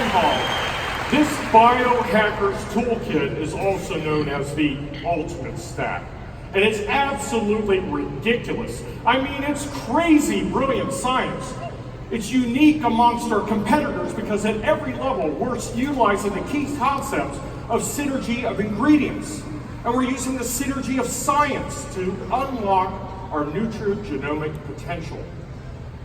call. This biohacker's toolkit is also known as the ultimate stack. And it's absolutely ridiculous. I mean, it's crazy brilliant science. It's unique amongst our competitors because at every level we're utilizing the key concepts of synergy of ingredients. And we're using the synergy of science to unlock our nutrigenomic potential.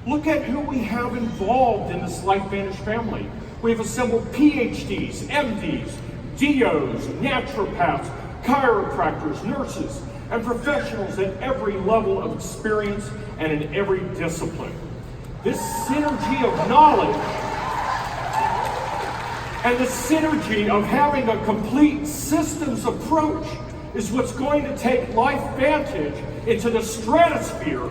Look at who we have involved in this LifeVantage family. We have assembled PhDs, MDs, DOs, naturopaths, chiropractors, nurses, and professionals at every level of experience and in every discipline. This synergy of knowledge and the synergy of having a complete systems approach is what's going to take LifeVantage into the stratosphere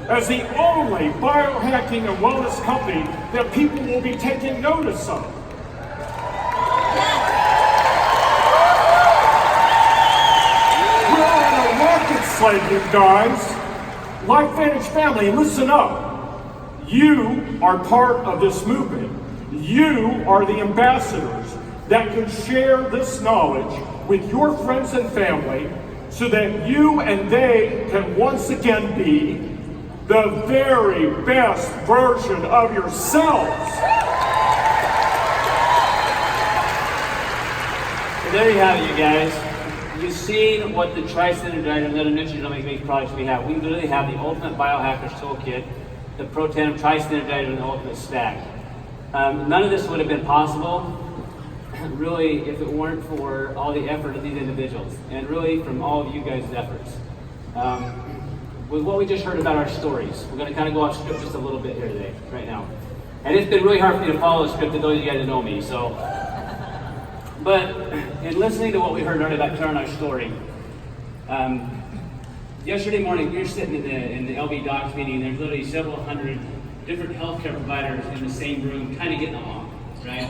as the only biohacking and wellness company that people will be taking notice of. We're on a rocket sled, you guys. LifeVantage family, listen up. You are part of this movement. You are the ambassadors that can share this knowledge with your friends and family so that you and they can once again be the very best version of yourselves. So there you have it, you guys. You've seen what the Synergizer and other nutrigenomic-based products we have. We literally have the ultimate biohackers toolkit, the Protandim Synergizer, and the ultimate stack. None of this would have been possible, really, if it weren't for all the effort of these individuals, and really from all of you guys' efforts. With what we just heard about our stories, we're going to kind of go off script just a little bit here today, right now. And it's been really hard for me to follow the script to those of you guys that know me, so. But in listening to what we heard earlier about telling our story, yesterday morning we were sitting in the LB Docs meeting. There's literally several hundred different healthcare providers in the same room, kind of getting along, right?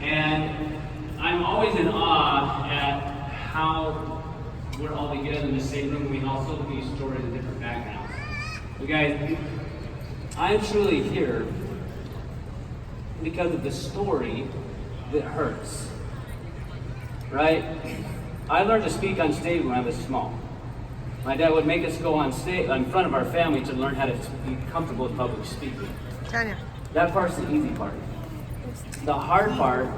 And I'm always in awe at how we're all together in the same room. We all tell these stories in different backgrounds. But guys, I'm truly here because of the story that hurts, right? I learned to speak on stage when I was small. My dad would make us go on stage in front of our family to learn how to be comfortable with public speaking. That part's the easy part. The hard part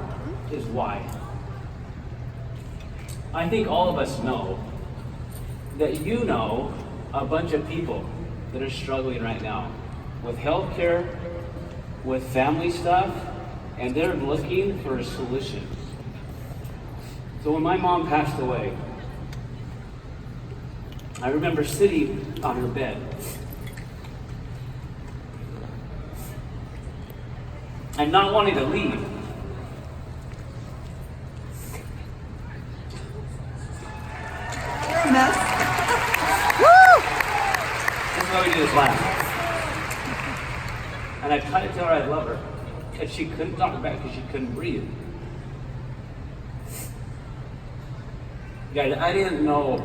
is why. I think all of us know that you know a bunch of people that are struggling right now with healthcare, with family stuff, and they're looking for a solution. So when my mom passed away, I remember sitting on her bed and not wanting to leave. You're a mess. Woo! That's why we do this last. And I tried to tell her I love her, and she couldn't talk back because she couldn't breathe. Guys, I didn't know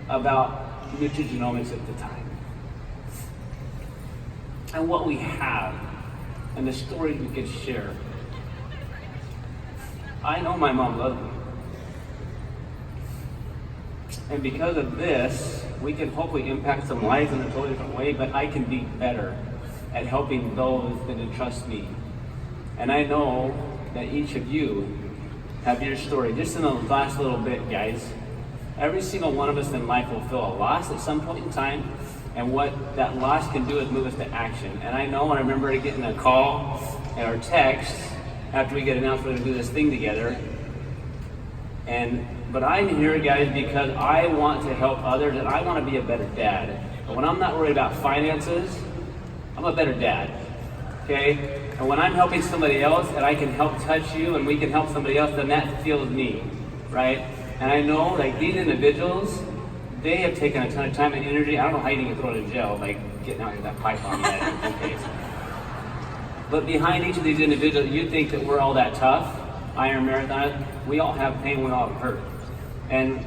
about nutrigenomics at the time. And what we have, and the stories we could share. I know my mom loved me. And because of this, we can hopefully impact some lives in a totally different way, but I can be better at helping those that entrust me. And I know that each of you have your story. Just in the last little bit, guys, every single one of us in life will feel a loss at some point in time, and what that loss can do is move us to action. And I know, and I remember getting a call or text after we get announced we're going to do this thing together. But I'm here, guys, because I want to help others, and I want to be a better dad. And when I'm not worried about finances, I'm a better dad, okay? And when I'm helping somebody else, and I can help touch you, and we can help somebody else, then that feels me, right? And I know, like, these individuals, they have taken a ton of time and energy. I don't know how you didn't get thrown in jail, like getting out of that pipe on your head. Okay. But behind each of these individuals, you think that we're all that tough, Iron Marathon. We all have pain, we all have hurt. And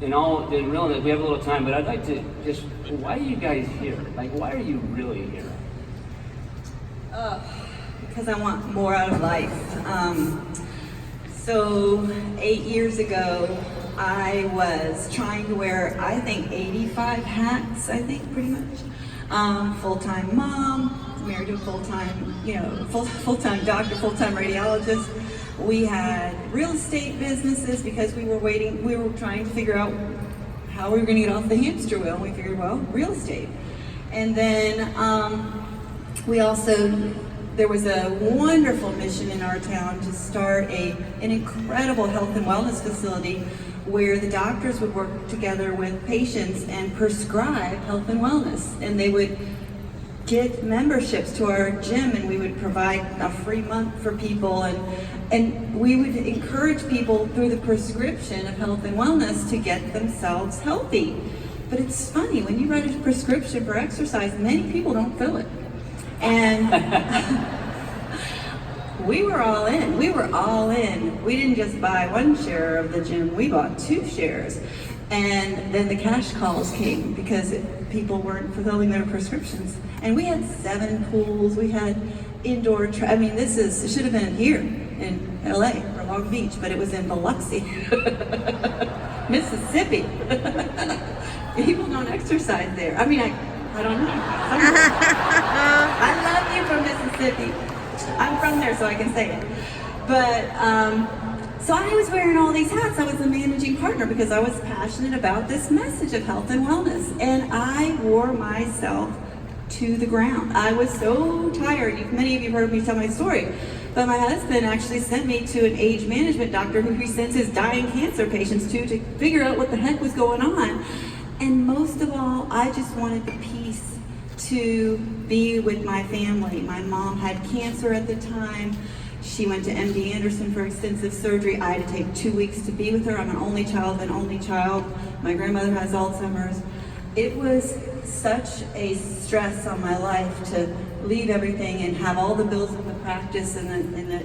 in reality, we have a little time, but I'd like to just, why are you guys here? Like, why are you really here? because I want more out of life. So 8 years ago, I was trying to wear, I think, 85 hats, I think, pretty much. Full-time mom, married to a full-time, full-time doctor, full-time radiologist. We had real estate businesses because we were trying to figure out how we were gonna get off the hamster wheel, and we figured, well, real estate. And then there was a wonderful mission in our town to start an incredible health and wellness facility where the doctors would work together with patients and prescribe health and wellness. And they would get memberships to our gym, and we would provide a free month for people, and we would encourage people through the prescription of health and wellness to get themselves healthy. But it's funny, when you write a prescription for exercise, many people don't fill it. And we were all in. We didn't just buy one share of the gym, we bought 2 shares. And then the cash calls came because people weren't fulfilling their prescriptions. And we had 7 pools, we had indoor, it should have been here in LA or Long Beach, but it was in Biloxi, Mississippi. People don't exercise there. I don't know. I love you from Mississippi. I'm from there, so I can say it. But, so I was wearing all these hats. I was the managing partner because I was passionate about this message of health and wellness. And I wore myself to the ground. I was so tired. Many of you have heard me tell my story. But my husband actually sent me to an age management doctor who he sends his dying cancer patients to figure out what the heck was going on. And most of all, I just wanted the peace to be with my family. My mom had cancer at the time. She went to MD Anderson for extensive surgery. I had to take 2 weeks to be with her. I'm an only child. My grandmother has Alzheimer's. It was such a stress on my life to leave everything and have all the bills of the practice and the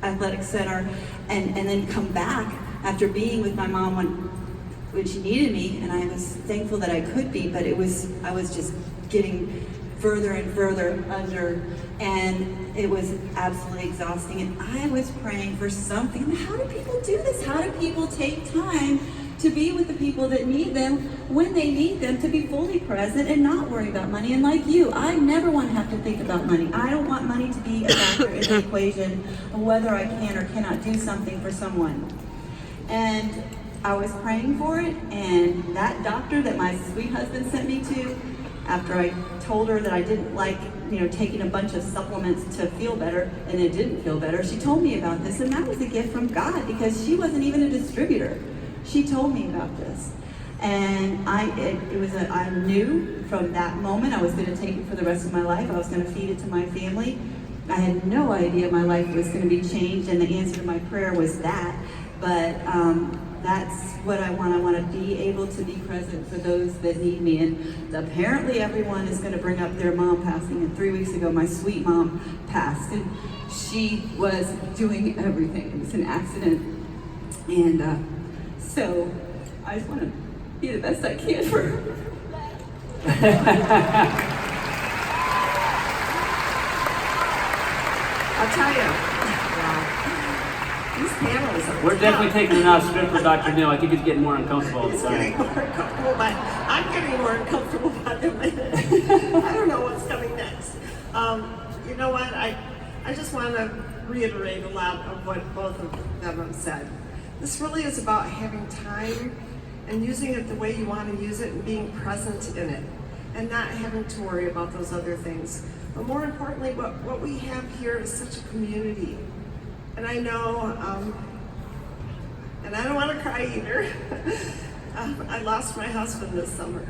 athletic center, and then come back after being with my mom when she needed me, and I was thankful that I could be, but I was just getting further and further under, and it was absolutely exhausting. And I was praying for something. How do people do this? How do people take time to be with the people that need them when they need them, to be fully present and not worry about money? And like you, I never want to have to think about money. I don't want money to be a factor in the equation of whether I can or cannot do something for someone. And I was praying for it, and that doctor that my sweet husband sent me to, after I told her that I didn't like, taking a bunch of supplements to feel better, and it didn't feel better, she told me about this, and that was a gift from God because she wasn't even a distributor. She told me about this, and I knew from that moment I was going to take it for the rest of my life. I was going to feed it to my family. I had no idea my life was going to be changed, and the answer to my prayer was that. But that's what I want. I want to be able to be present for those that need me. And apparently everyone is going to bring up their mom passing. And 3 weeks ago, my sweet mom passed. And she was doing everything. It was an accident. And so I just want to be the best I can for her. I'll tell you. These panels are We're definitely taking it out of script for Dr. Neal. I think he's getting more uncomfortable. It's getting more uncomfortable, but I'm getting more uncomfortable by the minute. I don't know what's coming next. You know what? I just want to reiterate a lot of what both of them have said. This really is about having time and using it the way you want to use it and being present in it and not having to worry about those other things. But more importantly, what we have here is such a community. And I know, and I don't want to cry either, I lost my husband this summer.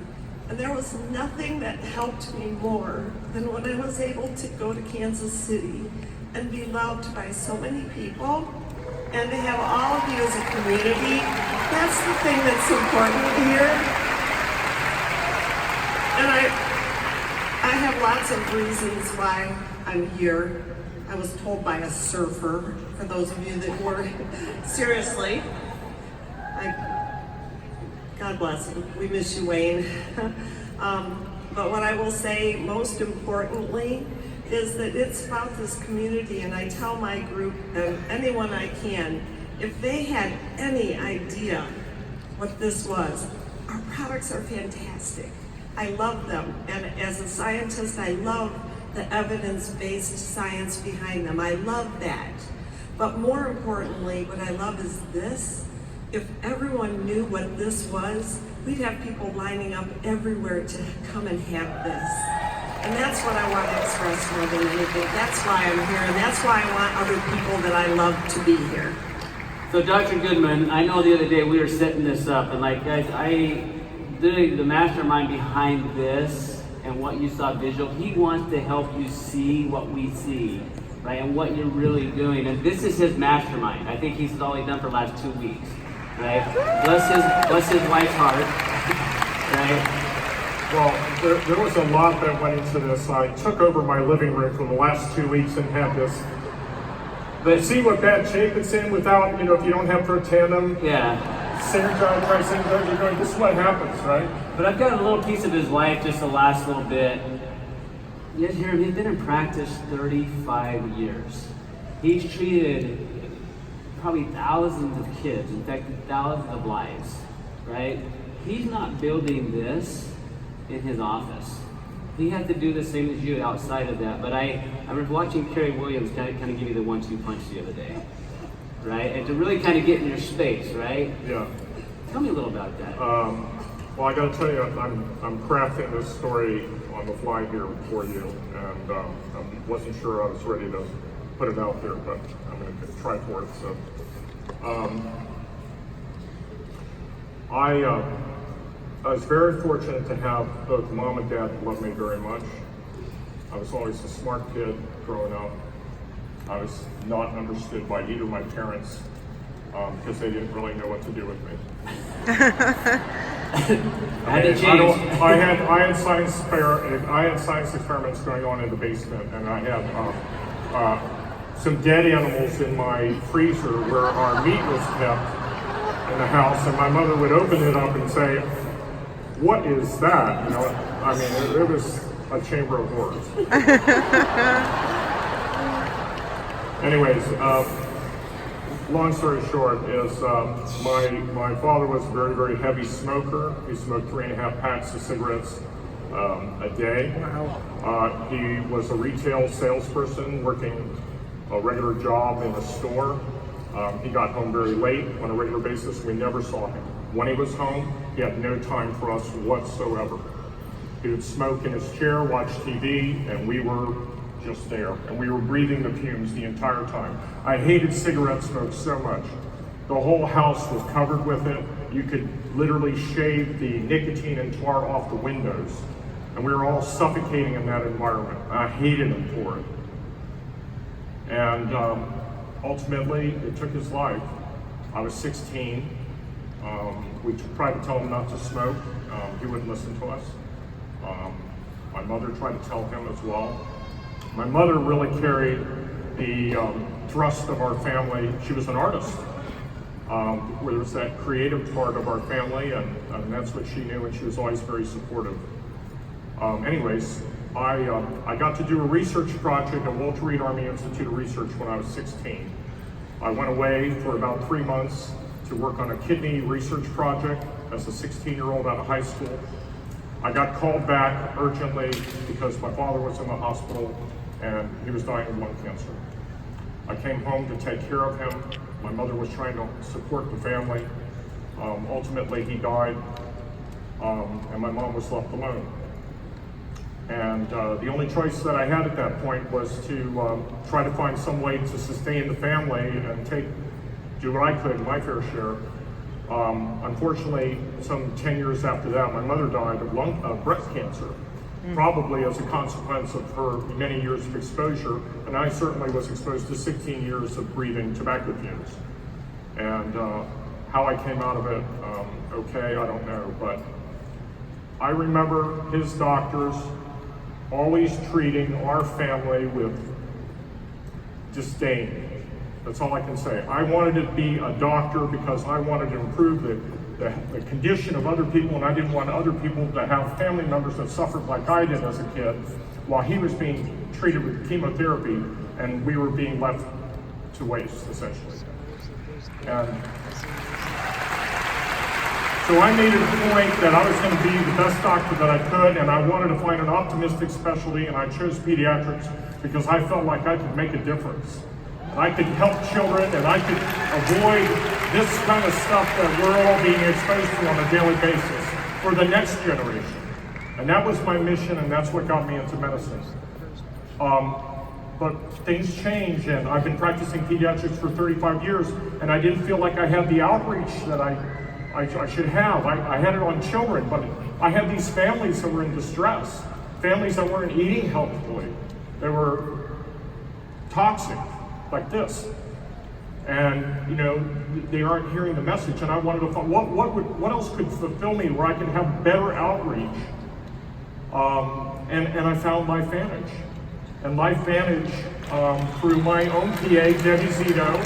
And there was nothing that helped me more than when I was able to go to Kansas City and be loved by so many people and to have all of you as a community. That's the thing that's important here. And I have lots of reasons why I'm here. I was told by a surfer, for those of you that were, seriously. God bless him. We miss you, Wayne. But what I will say most importantly is that it's about this community, and I tell my group and anyone I can, if they had any idea what this was, our products are fantastic. I love them, and as a scientist, I love the evidence-based science behind them. I love that. But more importantly, what I love is this. If everyone knew what this was, we'd have people lining up everywhere to come and have this. And that's what I want to express more than anything. That's why I'm here, and that's why I want other people that I love to be here. So Dr. Goodman, I know the other day we were setting this up, and like guys, the mastermind behind this and what you saw visual, he wants to help you see what we see, right, and what you're really doing. And this is his mastermind. I think he's all he's done for the last 2 weeks, right? Bless his wife's heart, right? Well, there was a lot that went into this. I took over my living room for the last 2 weeks and had this. But see what bad shape it's in without, if you don't have Protandim, Synergizer, you're going, this is what happens, right? But I've got a little piece of his life, just the last little bit. You guys hear him? He's been in practice 35 years. He's treated probably thousands of kids, in fact, thousands of lives, right? He's not building this in his office. He had to do the same as you outside of that. But I was watching Kerry Williams kind of give you the 1-2 punch the other day, right? And to really kind of get in your space, right? Yeah. Tell me a little about that. Well, I got to tell you, I'm crafting this story on the fly here for you, and I wasn't sure I was ready to put it out there, but I'm going to try for it. So, I was very fortunate to have both mom and dad who loved me very much. I was always a smart kid growing up. I was not understood by either of my parents because they didn't really know what to do with me. I had science experiments going on in the basement, and I had some dead animals in my freezer where our meat was kept in the house, and my mother would open it up and say, "What is that?" It was a chamber of horrors. Anyways, long story short is my father was a very, very heavy smoker. He smoked 3.5 packs of cigarettes a day. He was a retail salesperson working a regular job in a store. He got home very late on a regular basis. We never saw him. When he was home, he had no time for us whatsoever. He would smoke in his chair, watch TV, and we were just there. And we were breathing the fumes the entire time. I hated cigarette smoke so much. The whole house was covered with it. You could literally shave the nicotine and tar off the windows. And we were all suffocating in that environment. I hated him for it. And ultimately, it took his life. I was 16. We tried to tell him not to smoke. He wouldn't listen to us. My mother tried to tell him as well. My mother really carried the thrust of our family. She was an artist. Where there was that creative part of our family, and that's what she knew, and she was always very supportive. Anyways, I got to do a research project at Walter Reed Army Institute of Research when I was 16. I went away for about 3 months to work on a kidney research project as a 16-year-old out of high school. I got called back urgently because my father was in the hospital and he was dying of lung cancer. I came home to take care of him. My mother was trying to support the family. Ultimately, he died, and my mom was left alone. And the only choice that I had at that point was to try to find some way to sustain the family and do what I could, my fair share. Unfortunately, some 10 years after that, my mother died of breast cancer, probably as a consequence of her many years of exposure. And I certainly was exposed to 16 years of breathing tobacco fumes. And how I came out of it, okay, I don't know. But I remember his doctors always treating our family with disdain. That's all I can say. I wanted to be a doctor because I wanted to improve the condition of other people, and I didn't want other people to have family members that suffered like I did as a kid. while he was being treated with chemotherapy, and we were being left to waste, essentially. And so I made it a point that I was going to be the best doctor that I could, and I wanted to find an optimistic specialty, and I chose pediatrics because I felt like I could make a difference. I could help children, and I could avoid this kind of stuff that we're all being exposed to on a daily basis for the next generation. And that was my mission, and that's what got me into medicine. But things change, and I've been practicing pediatrics for 35 years, and I didn't feel like I had the outreach that I should have. I had it on children, but I had these families that were in distress, families that weren't eating healthfully. They were toxic, like this. And, you know, they aren't hearing the message, and I wanted to find what else could fulfill me where I could have better outreach. And I found LifeVantage. And LifeVantage, through my own PA, Debbie Zito,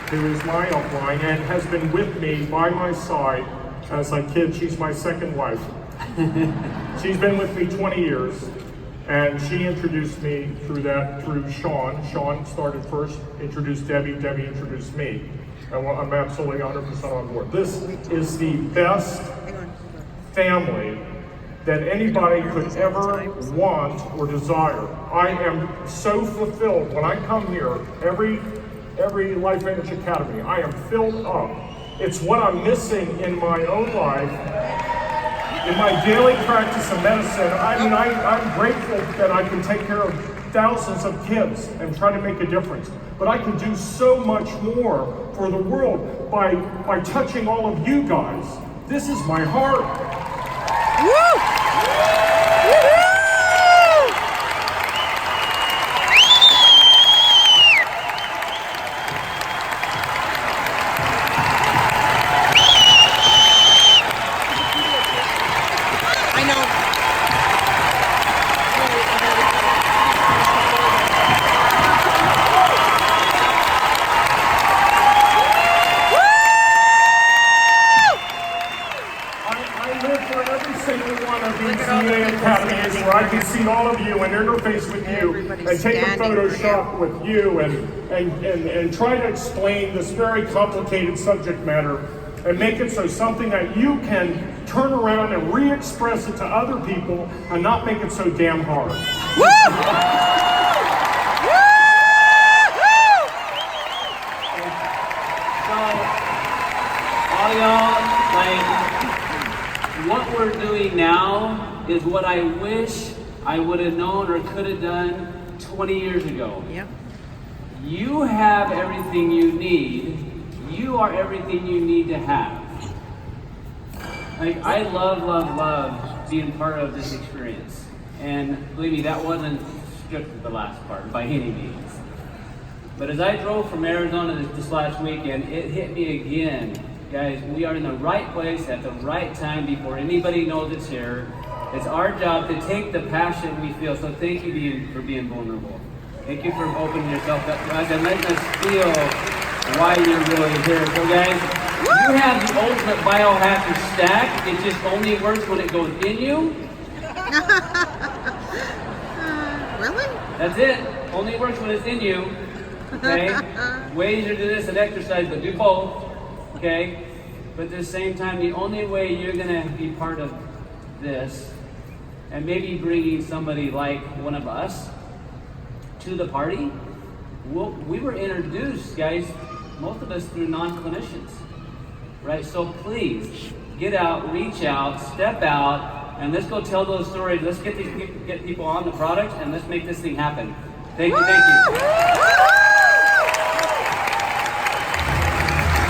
who is my upline and has been with me by my side as I kid, she's my second wife. She's been with me 20 years, and she introduced me through Sean. Sean started first, introduced Debbie, Debbie introduced me. And I'm absolutely 100% on board. This is the best family that anybody could ever want or desire. I am so fulfilled when I come here, every LifeVantage Academy, I am filled up. It's what I'm missing in my own life, in my daily practice of medicine. I mean, I'm grateful that I can take care of thousands of kids and try to make a difference. But I can do so much more for the world by touching all of you guys. This is my heart. Woo! I can see all of you and interface with you and take a Photoshop with you and try to explain this very complicated subject matter and make it so something that you can turn around and re-express it to other people and not make it so damn hard. So, all y'all, like, what we're doing now is what I wish I would have known or could have done 20 years ago. Yep. You have everything you need. You are everything you need to have. Like, I love being part of this experience. And believe me, that wasn't strict the last part by any means. But as I drove from Arizona this last weekend, it hit me again. Guys, we are in the right place at the right time before anybody knows it's here. It's our job to take the passion we feel. So thank you for being vulnerable. Thank you for opening yourself up to us and letting us feel why you're really here. So guys, you have the ultimate biohacker stack. It just only works when it goes in you. Really? That's it. Only works when it's in you. Okay? Ways to do this and exercise, but do both. Okay? But at the same time, the only way you're going to be part of this, and maybe bringing somebody like one of us to the party, we were introduced, guys, most of us through non-clinicians, right? So please, get out, reach out, step out, and let's go tell those stories. Let's get people on the product, and let's make this thing happen. Thank you, thank you.